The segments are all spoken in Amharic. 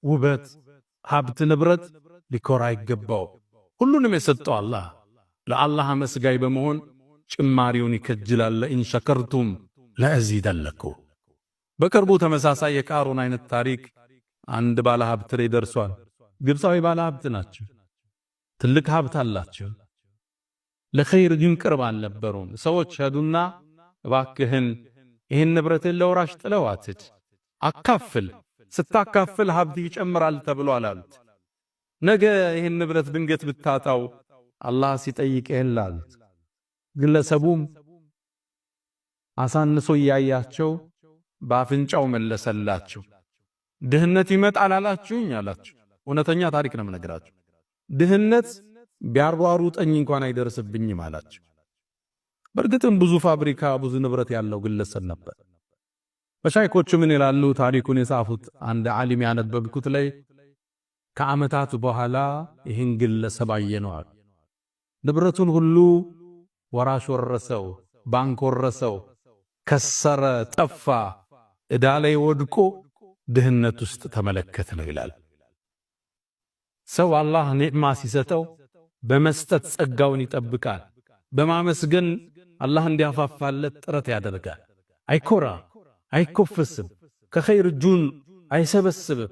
ውበት ሀብት ንብረት ሊኮራ ይገባው ሁሉንም የሰጠው አላህ ለአላህ መስጋይ በመሆን ጭማሪውን ይከጅላል ኢን ሸከርቱም ለአዚደለኩም በቅርቡ ተመሳሳይ የቃሩን አይነት ታሪክ አንድ ባለ ሀብት ላይ ደርሷል ግብፃዊ ባለ ሀብት ናቸው ትልቅ ሀብት አላቸው ለኸይር ግን ቅርብ አልነበሩም ሰዎች ሄዱና እባክህን ይህን ንብረትን ለወራሽ ጥለው አትድ አካፍል ስታካፍል ሀብት ይጨምራል ተብሎ አላሉት ነገ ይህን ንብረት ድንገት ብታጣው አላህ ሲጠይቅህ አሉት ግለሰቡም አሳንሶ ያያቸው በአፍንጫው መለሰላቸው ድህነት ይመጣል አላችሁኝ አላችሁ እውነተኛ ታሪክ ነው የምነግራችሁ ድህነት ቢያሯሩጠኝ እንኳን አይደርስብኝም አላችሁ በእርግጥም ብዙ ፋብሪካ ብዙ ንብረት ያለው ግለሰብ ነበር መሻይኮቹ ምን ይላሉ ታሪኩን የጻፉት አንድ ዓሊም ያነበብኩት ላይ ከዓመታት በኋላ ይህን ግለሰብ አየነው ንብረቱን ሁሉ ወራሽ ወረሰው ባንክ ወረሰው ከሰረ ጠፋ እዳ ላይ ወድቆ ድህነት ውስጥ ተመለከተ ነው ይላል ሰው አላህ ኒዕማ ሲሰጠው በመስጠት ጸጋውን ይጠብቃል በማመስገን አላህ እንዲያፋፋለት ጥረት ያደርጋል አይኮራ አይኮፍስም ከኸይር ጁን አይሰበስብም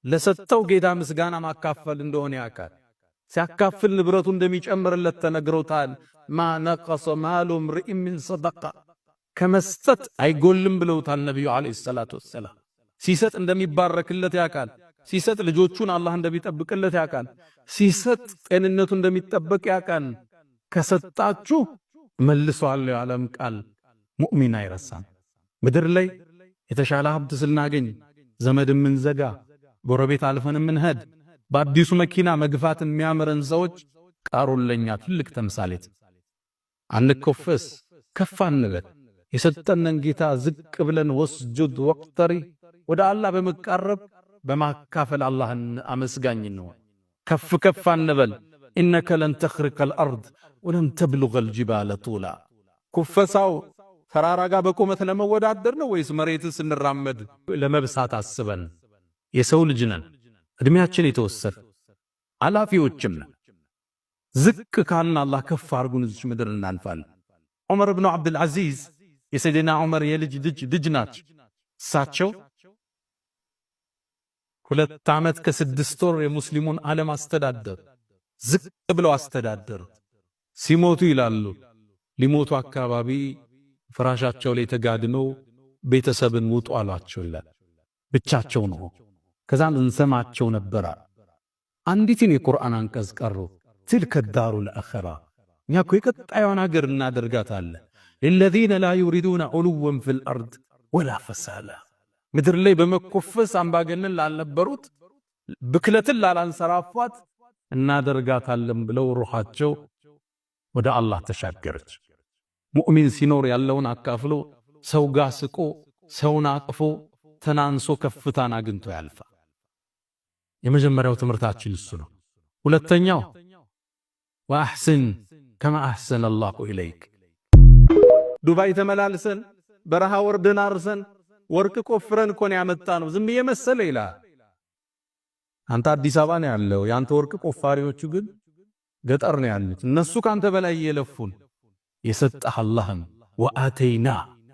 ለሰጠው ጌታ ምስጋና ማካፈል እንደሆነ ያውቃል ሲያካፍል ንብረቱ እንደሚጨምርለት ተነግሮታል ማ ነቀሰ ማሉ ምርእ ምን ሰደቃ ከመስጠት አይጎልም ብለውታል ነብዩ አለይሂ ሰላቱ ወሰለም ሲሰጥ እንደሚባረክለት ያውቃል ሲሰጥ ልጆቹን አላህ እንደሚጠብቅለት ያውቃል ሲሰጥ ጤንነቱ እንደሚጠበቅ ያውቃል ከሰጣችሁ መልሷል ያለም ቃል ሙእሚን አይረሳም ምድር ላይ የተሻለ ሀብት ስናገኝ ዘመድ ምን ዘጋ ጎረቤት አልፈን ምን ሄድ በአዲሱ መኪና መግፋት የሚያምረን ሰዎች ቃሩን ለኛ ትልቅ ተምሳሌት አንኮፈስ ከፋን ንበል የሰጠነን ጌታ ዝቅ ብለን ወስጁድ ወቅተሪ ወደ አላህ በመቃረብ በማካፈል አላህን አመስጋኝ ነው ከፍ ከፍ አንበል ኢነከ ለን ተኽሪቀ الارض ولن تبلغ الجبال طولا ኩፈሳው ተራራ ጋር በቁመት ለመወዳደር ነው ወይስ መሬትን ስንራመድ ለመብሳት አስበን የሰው ልጅ ነን እድሜያችን የተወሰነ አላፊዎችም ነን ዝቅ ካልን አላህ ከፍ አርጉን እዚህ ምድር እናልፋለን ዑመር ኢብኑ አብዱል አዚዝ የሰይድና ዑመር የልጅ ልጅ ናቸው እሳቸው 2 ዓመት ከ6 ወር የሙስሊሙን ዓለም አስተዳደሩ ዝቅ ብለው አስተዳደሩ ሲሞቱ ይላሉ ሊሞቱ አካባቢ ፍራሻቸው ላይ ተጋድመው ቤተሰብን ውጡ አሏቸው ይላል ብቻቸው ነው ከዛም እንሰማቸው ነበር አንዲትን የቁርአን አንቀጽ ቀሩ تلك الدار الآخرة እኛኮ የቀጣዩን ሀገር እናደርጋታለን الذين لا يريدون علوا في الأرض ولا فسادا ምድር ላይ በመኮፈስ አምባገነን ላልነበሩት ብክለትን ላላንሰራፋት እናደርጋታለን ብለው ሩሃቸው ወደ አላህ ተሻገረች ሙእሚን ሲኖር ያለውን አካፍሎ ሰው ጋር ስቆ ሰውን አቅፎ ተናንሶ ከፍታን አግኝቶ ያልፋል የመጀመሪያው ትምህርታችን እሱ ነው ሁለተኛው ወአህስን ከማ አህሰነ አላሁ ኢለይክ ዱባይ ተመላልሰን በረሃ ወርደን አርሰን ወርቅ ቆፍረን ኮን ያመጣነው ዝም የመሰለ ይላል አንተ አዲስ አበባ ነው ያለው ያንተ ወርቅ ቆፋሪዎቹ ግን ገጠር ነው ያሉት እነሱ ካንተ በላይ የለፉን የሰጠህ አላህን ወአተይና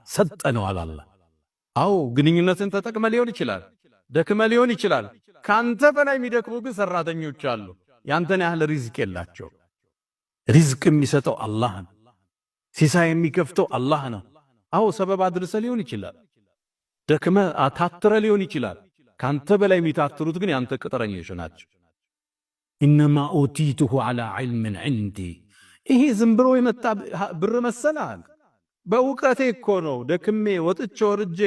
ሰጠነው አላህ አው ግንኙነትን ተጠቅመ ሊሆን ይችላል ደክመ ሊሆን ይችላል ካንተ በላይ የሚደክሙ ግን ሰራተኞች አሉ ያንተን ያህል ሪዝቅ የላቸው ሪዝቅ የሚሰጠው አላህ ነው ሲሳይ የሚከፍተው አላህ ነው አው ሰበብ አድርሰ ሊሆን ይችላል ደክመ አታትረ ሊሆን ይችላል ካንተ በላይ የሚታትሩት ግን ያንተ ቅጥረኞች ናቸው ኢንማ ኡቲቱሁ ዐላ ዒልምን ዒንዲ ይሄ ዝም ብሎ የመጣ ብር መሰላል በእውቀቴ እኮ ነው ደክሜ ወጥቼ ወርጄ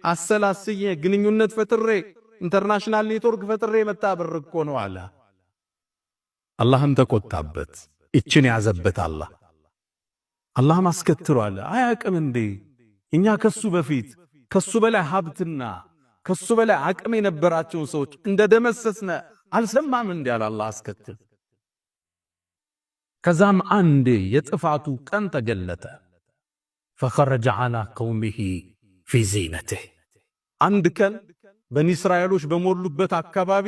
አሰላስዬ ግንኙነት ፈጥሬ ኢንተርናሽናል ኔትወርክ ፈጥሬ የመጣ ብር እኮ ነው አለ አላህም ተቆጣበት እችን ያዘበት አላህ ማስከትሯል አያቅም እንዴ እኛ ከሱ በፊት ከሱ በላይ ሀብትና ከሱ በላይ አቅም የነበራቸው ሰዎች እንደደመሰስነ አልሰማም እንዴ አላህ አስከትል ከዛም አንዴ የጥፋቱ ቀን ተገለጠ فخرج على قومه في زينته አንድ ቀን በኒ እስራኤሎች በሞሉበት አካባቢ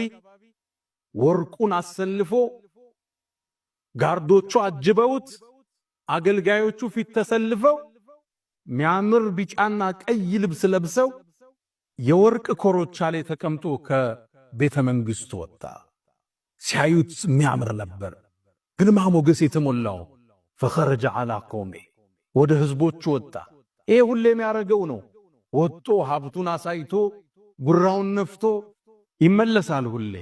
ወርቁን አሰልፎ ጋርዶቹ አጅበውት አገልጋዮቹ ፊት ተሰልፈው ሚያምር ቢጫና ቀይ ልብስ ለብሰው የወርቅ ኮሮቻ ላይ ተቀምጦ ከቤተ መንግስቱ ወጣ። ሲያዩት ሚያምር ነበር፣ ግርማ ሞገስ የተሞላው። فخرج على قومه ወደ ህዝቦቹ ወጣ። ይሄ ሁሌ የሚያረገው ነው። ወጥቶ ሀብቱን አሳይቶ ጉራውን ነፍቶ ይመለሳል ሁሌ።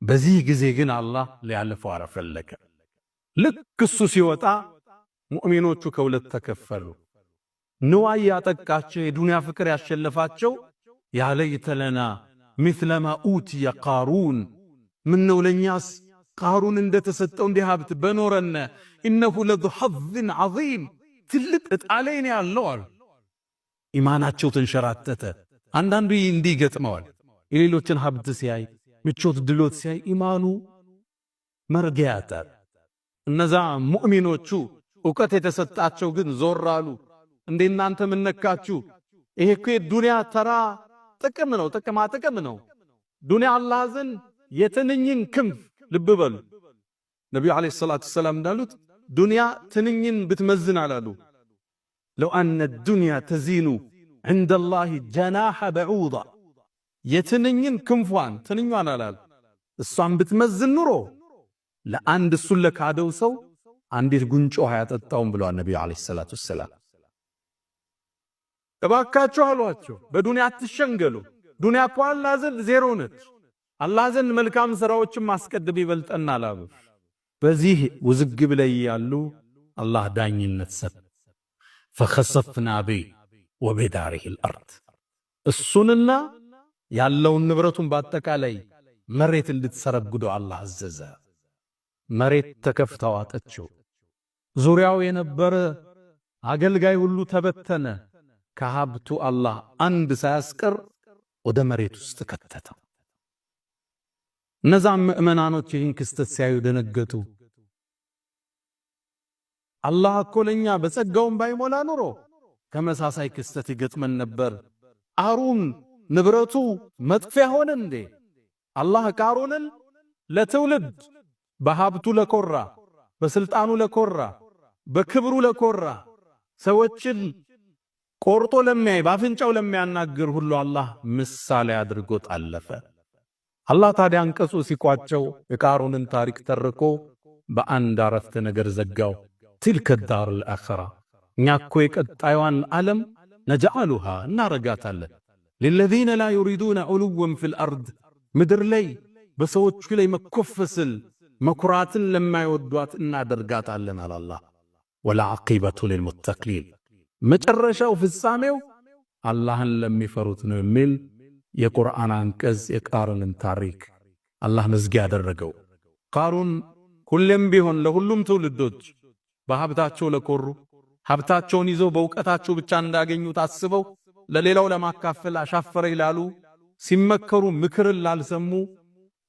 በዚህ ጊዜ ግን አላህ ሊያልፈው አረፈለከ። ልክ እሱ ሲወጣ ሙእሚኖቹ ከሁለት ተከፈሉ። ንዋይ ያጠቃቸው የዱንያ ፍቅር ያሸለፋቸው ያ ለይተለና مثل ما اوتي قارون ምነው ለኛስ ቃሩን እንደተሰጠው እንዲህ ሀብት በኖረነ إنه لذو حظ عظيم ትልቅ እጣለኝ ያለው አሉ። ኢማናቸው ተንሸራተተ። አንዳንዱ እንዲህ ገጥመዋል። የሌሎችን ሀብት ሲያይ ምቾት ድሎት ሲያይ ኢማኑ መርጊያ ያጣል። እነዛ ሙእሚኖቹ ዕውቀት የተሰጣቸው ግን ዞር አሉ። እንደ እናንተ ምን ነካችሁ? ይሄ እኮ ዱንያ ተራ ጥቅም ነው፣ ጥቅም ነው። ዱንያ አላህ ዘንድ የትንኝን ክንፍ ልብ በሉ። ነብዩ አለይሂ ሰላቱ ሰላም እንዳሉት ዱንያ ትንኝን ብትመዝን አላሉ ለው አነ ዱንያ ተዚኑ عند الله جناح بعوضة የትንኝን ክንፏን ትንኛን አላሉ እሷን ብትመዝን ኑሮ ለአንድ እሱን ለካደው ሰው አንዲት ጉንጮ ያጠጣውን ብለዋል ነብዩ አለይሂ ሰላቱ ሰላም። እባካችሁ አሏቸው በዱንያ አትሸንገሉ። ዱንያ እኮ አላህ ዘንድ ዜሮ ነች። አላህ ዘንድ መልካም ሥራዎችን ማስቀደም ይበልጠናል አሉ። በዚህ ውዝግብ ላይ ያሉ አላህ ዳኝነት ሰጠ። فخسفنا به وبداره الأرض እሱንና ያለውን ንብረቱን በአጠቃላይ መሬት እንድትሰረግዱ አላህ አዘዘ። መሬት ተከፍታው አጠችው። ዙሪያው የነበረ አገልጋይ ሁሉ ተበተነ። ከሀብቱ አላህ አንድ ሳያስቀር ወደ መሬት ውስጥ ከተተው። እነዛ ምእመናኖች ይህን ክስተት ሲያዩ ደነገጡ። አላህ እኮ ለኛ በጸጋውን ባይሞላ ኑሮ ከመሳሳይ ክስተት ይገጥመን ነበር። ቃሩን ንብረቱ መጥፊያ ሆነ እንዴ? አላህ ቃሩንን ለትውልድ በሀብቱ ለኮራ፣ በስልጣኑ ለኮራ፣ በክብሩ ለኮራ፣ ሰዎችን ቆርጦ ለሚያይ ባፍንጫው ለሚያናግር ሁሉ አላህ ምሳሌ አድርጎ ጣለፈ። አላህ ታዲያ አንቀጹ ሲቋጨው የቃሩንን ታሪክ ተርኮ በአንድ አረፍተ ነገር ዘጋው። تلك الدار الآخرة እኛ እኮ የቀጣዩን ዓለም ነጃሉሃ እናረጋታለን للذين لا يريدون علوا في الأرض ምድር ላይ በሰዎቹ ላይ መኮፈስል መኩራትን ለማይወዷት እናደርጋታለን አለ አላህ። والعاقبة للمتقين መጨረሻው ፍጻሜው አላህን ለሚፈሩት ነው የሚል የቁርአን አንቀጽ የቃሩንን ታሪክ አላህ መዝጊያ ያደረገው። ቃሩን ሁሌም ቢሆን ለሁሉም ትውልዶች በሀብታቸው ለኮሩ፣ ሀብታቸውን ይዘው በእውቀታቸው ብቻ እንዳገኙ ታስበው ለሌላው ለማካፈል አሻፈረ ይላሉ፣ ሲመከሩ ምክርን ላልሰሙ፣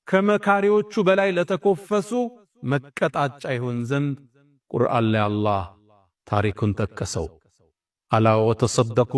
ከመካሪዎቹ በላይ ለተኮፈሱ መቀጣጫ ይሆን ዘንድ ቁርአን ላይ አላህ ታሪኩን ጠቀሰው። አላ ወተሰደቁ